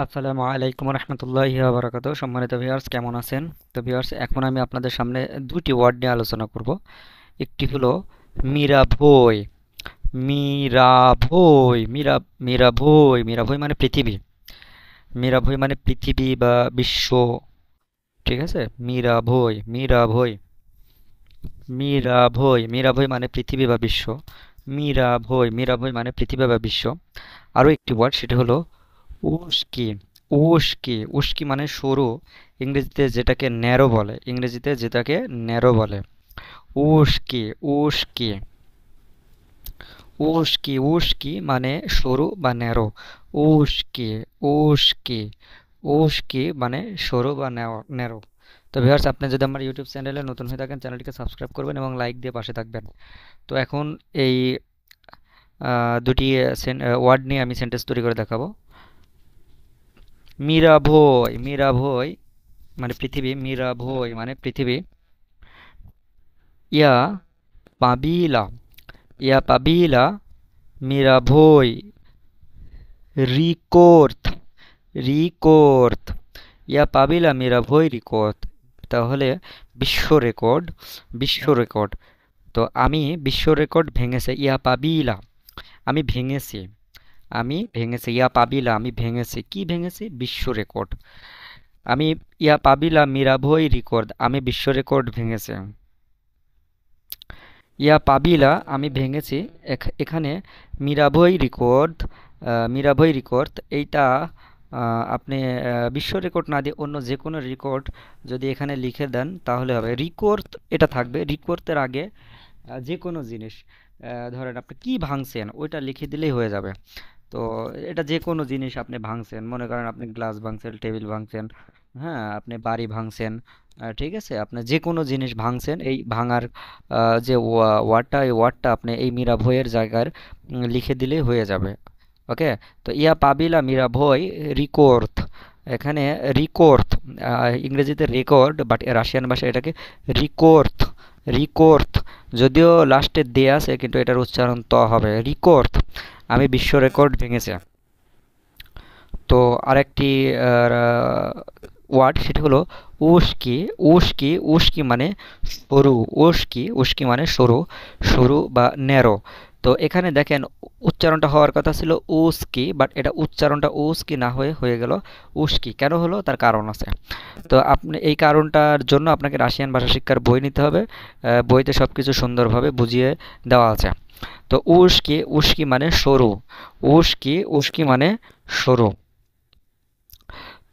আসসালামু আলাইকুম রহমতুল্লাহি ওয়া বারাকাতুহু। সম্মানিত ভিউয়ার্স, কেমন আছেন? তো ভিউয়ার্স, এখন আমি আপনাদের সামনে দুটি ওয়ার্ড নিয়ে আলোচনা করব। একটি হলো মীরা ভই। মীরা ভই, মীরা ভই, মীরা ভই মানে পৃথিবী। মীরা ভই মানে পৃথিবী বা বিশ্ব। ঠিক আছে? মীরা ভই, মীরা ভই, মীরা ভই, মীরা ভই মানে পৃথিবী বা বিশ্ব। মীরা ভই, মীরা ভই মানে পৃথিবী বা বিশ্ব। আরও একটি ওয়ার্ড, সেটা হলো উস্কি। উস্কি মানে সরু। ইংরেজিতে যেটাকে ন্যারো বলে, ইংরেজিতে যেটাকে ন্যারো বলে। উস্কি, উস্কি, উস্কি মানে সরু বা ন্যারো। উস্কি, উস্কি, উস্কি মানে সরু বা ন্যারো। তো ভিউয়ার্স, আপনি যদি আমার ইউটিউব চ্যানেলে নতুন হয়ে থাকেন, চ্যানেলটিকে সাবস্ক্রাইব করবেন এবং লাইক দিয়ে পাশে থাকবেন। তো এখন এই দুটি ওয়ার্ড নিয়ে আমি সেন্টেন্স তৈরি করে দেখাবো। মীরা ভই, মীরা ভই মানে পৃথিবী। মীরা ভই মানে পৃথিবী। ইয়া পাবিলা, ইয়া পাবিলা মীরা ভই রিকোর্থ, রিকোর্থ, ইয়া পাবিলা মীরা ভই রিকোর্থ। তাহলে বিশ্ব রেকর্ড, বিশ্ব রেকর্ড। তো আমি বিশ্ব রেকর্ড ভেঙেছে। ইয়া পাবিলা আমি ভেঙেছি, আমি ভেঙেছি। ইয়া পাবিলা আমি ভেঙেছি। কি ভেঙেছি? বিশ্ব রেকর্ড। আমি ইয়া পাবিলা মীরা ভই রেকর্ড, আমি বিশ্ব রেকর্ড ভেঙেছি। ইয়া পাবিলা আমি ভেঙেছি। এখানে মীরাভই রেকর্ড, মীরাভই রেকর্ড এইটা আপনি বিশ্ব রেকর্ড না দিয়ে অন্য যে কোনো রেকর্ড যদি এখানে লিখে দেন তাহলে হবে। রেকর্ড এটা থাকবে। রেকর্ডের আগে যে কোনো জিনিস, ধরেন আপনি কি ভাঙছেন ওইটা লিখে দিলেই হয়ে যাবে। তো এটা যে কোনো জিনিস আপনি ভাঙছেন, মনে করেন আপনি গ্লাস ভাঙছেন, টেবিল ভাঙছেন, হ্যাঁ, আপনি বাড়ি ভাঙছেন, ঠিক আছে, আপনি যে কোনো জিনিস ভাঙছেন, এই ভাঙার যে ওয়ার্ডটা, এই ওয়ার্ডটা আপনি এই মীরা ভইয়ের জায়গায় লিখে দিলেই হয়ে যাবে। ওকে। তো ইয়া পাবিলা মীরা ভই রিকোর্থ। এখানে রিকোর্থ, ইংরেজিতে রেকর্ড, বাট রাশিয়ান ভাষায় এটাকে রিকোর্থ, রিকোর্থ। যদিও লাস্টে দে আছে কিন্তু এটার উচ্চারণ ত হবে। রিকোর্থ আমি বিশ্ব রেকর্ড ভেঙেছে। তো আরেকটি ওয়ার্ড, সেটি হলো উস্কি। উস্কি, উস্কি মানে সরু। উস্কি, উস্কি মানে সরু, সরু বা ন্যারো। তো এখানে দেখেন, উচ্চারণটা হওয়ার কথা ছিল উস্কি, বাট এটা উচ্চারণটা উস্কি না হয়ে হয়ে গেল উস্কি। কেন হলো? তার কারণ আছে। তো আপনি এই কারণটার জন্য আপনাকে রাশিয়ান ভাষা শিক্ষার বই নিতে হবে। বইতে সব কিছু সুন্দরভাবে বুঝিয়ে দেওয়া আছে। তো উস্কি, উস্কি মানে সরু। উস্কি, উস্কি মানে সরু।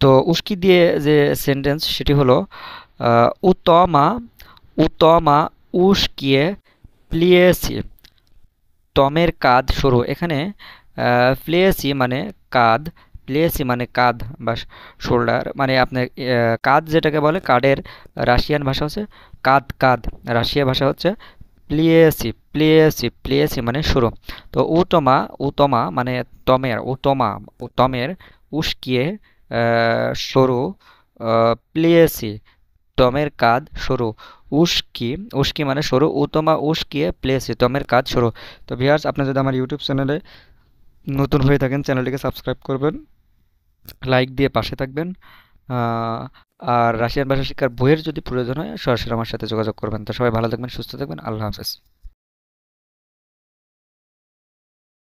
তো উস্কি দিয়ে যে সেন্টেন্স, সেটি হলো উতমা, উতমা উস্কিয়ে প্লিয়েসি। টমের কাঁধ সরু। এখানে প্লেসি মানে কাঁধ, প্লেসি মানে কাঁধ বা শোল্ডার, মানে আপনার কাঁধ যেটাকে বলে, কাঁধের রাশিয়ান ভাষা হচ্ছে কাঁধ, কাঁধ। রাশিয়া ভাষা হচ্ছে প্লিয়েসি, প্লিয়েসি, প্লিয়েসি মানে সরু। তো উতমা, উতমা মানে টমের, উতমা, টমের উস্কিয়ে সরু, প্লিয়েসি টমের কাঁধ সরু। উস্কি, উস্কি মানে সরু। উতমা উস্কিয়ে প্লেসি টমের কাঁধ সরু। তো ভিউয়ার্স, আপনি যদি আমার ইউটিউব চ্যানেলে নতুন হয়ে থাকেন, চ্যানেলটিকে সাবস্ক্রাইব করবেন, লাইক দিয়ে পাশে থাকবেন। আহ, আর রাশিয়ান ভাষা শিক্ষার বইয়ের যদি প্রয়োজন হয়, সরাসরি আমার সাথে যোগাযোগ করবেন। তো সবাই ভালো থাকবেন, সুস্থ থাকবেন। আল্লাহ হাফেজ।